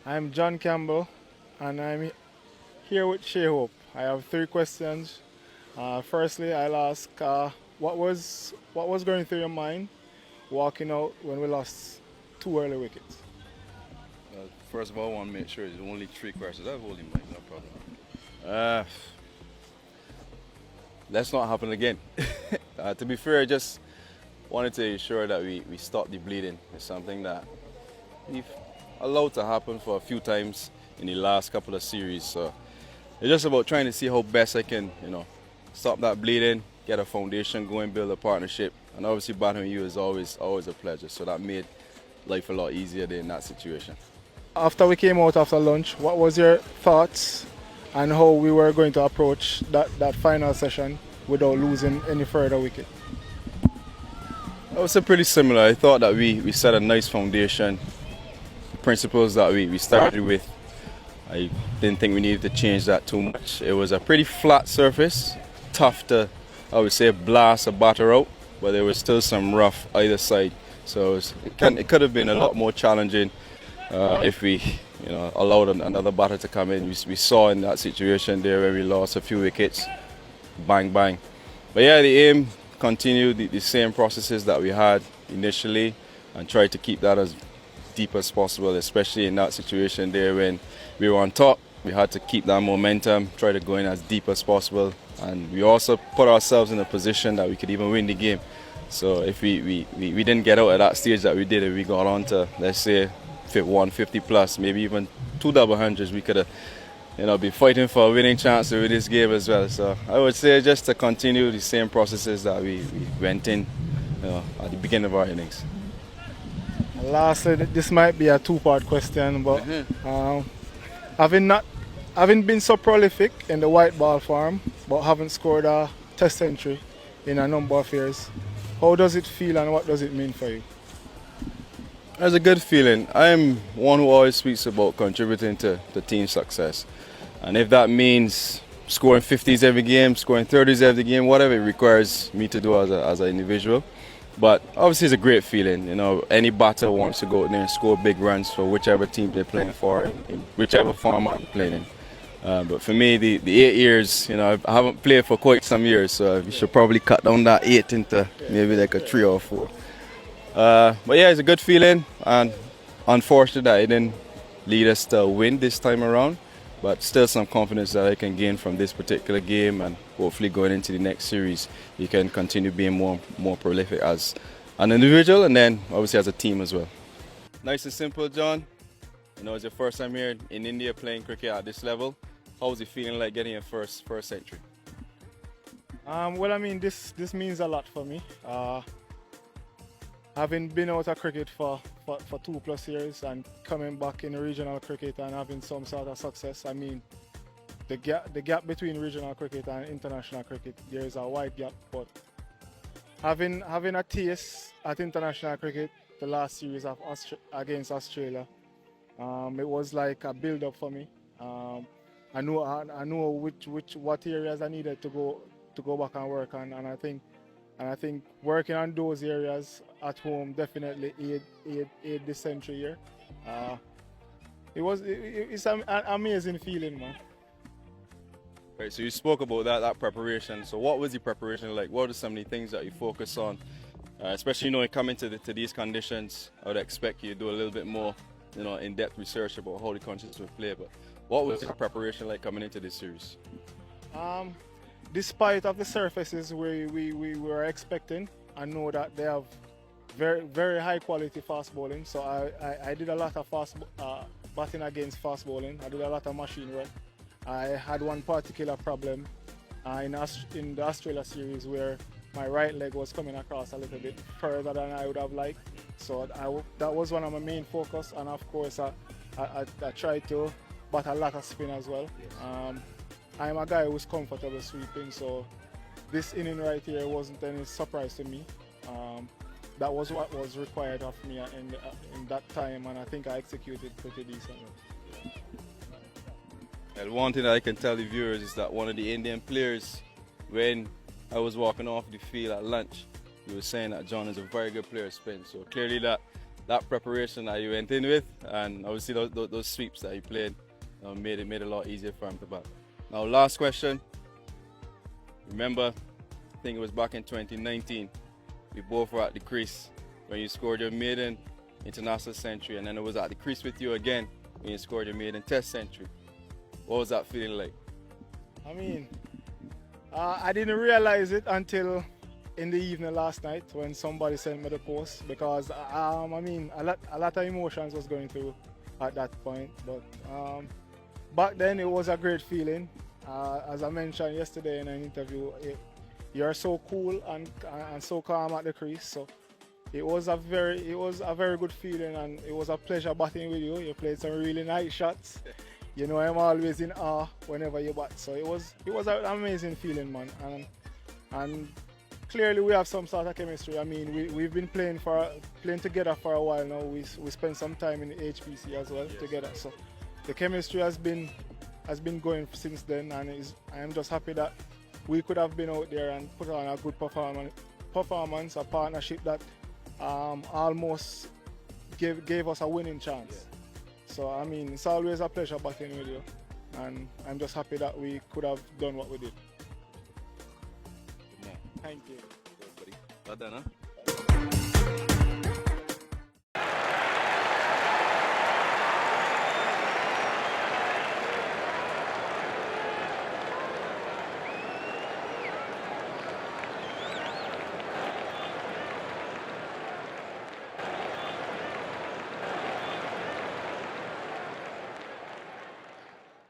I'm John Campbell, and I'm here with Shai. I have three questions. Firstly, I'll ask what was going through your mind walking out when we lost two early wickets. First of all, I want to make sure it's only three questions. I've only made no problem. Uh, let's not happen again. To be fair, I just wanted to ensure that we stop the bleeding. It's something that we've allowed to happen for a few times in the last couple of series. So it's just about trying to see how best I can, stop that bleeding, get a foundation going, build a partnership. And obviously battling you is always a pleasure. So that made life a lot easier in that situation. After we came out after lunch, what was your thoughts on how we were going to approach that final session without losing any further wicket? It was pretty similar. I thought that we set a nice foundation. Principles that we started with, I didn't think we needed to change that too much. It was a pretty flat surface, tough to, I would say, blast a batter out, but there was still some rough either side. So it could have been a lot more challenging if we allowed another batter to come in. We saw in that situation there where we lost a few wickets, bang, bang. But yeah, the aim continued the same processes that we had initially and tried to keep that as deep as possible, especially in that situation there when we were on top. We had to keep that momentum, try to go in as deep as possible, and we also put ourselves in a position that we could even win the game. So if we didn't get out at that stage that we did, if we got on to, let's say, 150 plus, maybe even two double hundreds, we could have be fighting for a winning chance with this game as well. So I would say just to continue the same processes that we went in at the beginning of our innings. Lastly, this might be a two-part question, but having been so prolific in the white ball farm, but haven't scored a test century in a number of years, how does it feel and what does it mean for you? It's a good feeling. I'm one who always speaks about contributing to the team's success. And if that means scoring 50s every game, scoring 30s every game, whatever it requires me to do as an individual. But obviously it's a great feeling. Any batter wants to go out there and score big runs for whichever team they're playing for, in whichever format they're playing in. But for me, the 8 years, I haven't played for quite some years, so we should probably cut down that 8 into maybe like a 3 or 4. But yeah, it's a good feeling, and unfortunate that it didn't lead us to win this time around. But still some confidence that I can gain from this particular game, and hopefully going into the next series, you can continue being more prolific as an individual and then obviously as a team as well. Nice and simple, John. It's your first time here in India playing cricket at this level. How's it feeling like getting your first century? This means a lot for me. Having been out of cricket for 2+ years and coming back in regional cricket and having some sort of success, the gap between regional cricket and international cricket, there is a wide gap. But having a taste at international cricket, the last series against Australia, it was like a build-up for me. I know what areas I needed to go back and work on, and I think working on those areas at home definitely aid this century here. It's an amazing feeling, man. Right, so you spoke about that preparation. So what was the preparation like? What are some of the things that you focus on? Especially coming to these conditions, I would expect you to do a little bit more, in-depth research about how the countries will play. But what was your preparation like coming into this series? Despite of the surfaces we were expecting, I know that they have very, very high quality fast bowling. So I did a lot of batting against fast bowling. I did a lot of machine work. I had one particular problem in the Australia series where my right leg was coming across a little bit further than I would have liked. So that was one of my main focus, and of course I tried to bat a lot of spin as well. I'm a guy who's comfortable sweeping, so this inning right here wasn't any surprise to me. That was what was required of me in that time, and I think I executed pretty decently. And one thing that I can tell the viewers is that one of the Indian players, when I was walking off the field at lunch, he was saying that John is a very good player spin. So clearly that that preparation that you went in with, and obviously those sweeps that you played made it a lot easier for him to bat. Now, last question. Remember, I think it was back in 2019. We both were at the crease when you scored your maiden international century, and then it was at the crease with you again when you scored your maiden test century. What was that feeling like? I mean, I didn't realize it until in the evening last night when somebody sent me the post, because I mean, a lot of emotions was going through at that point. But back then it was a great feeling. As I mentioned yesterday in an interview, you're so cool and so calm at the crease. So it was a very good feeling, and it was a pleasure batting with you. You played some really nice shots. You know, I'm always in awe whenever you bat. So it was an amazing feeling, man. And clearly we have some sort of chemistry. I mean, we've been playing together for a while now. We spent some time in the HPC as well together. So the chemistry has been going since then, and I am just happy that we could have been out there and put on a good performance, a partnership that almost gave us a winning chance. So I mean, it's always a pleasure batting with you, and I'm just happy that we could have done what we did. Thank you. Thank you. Well done, huh?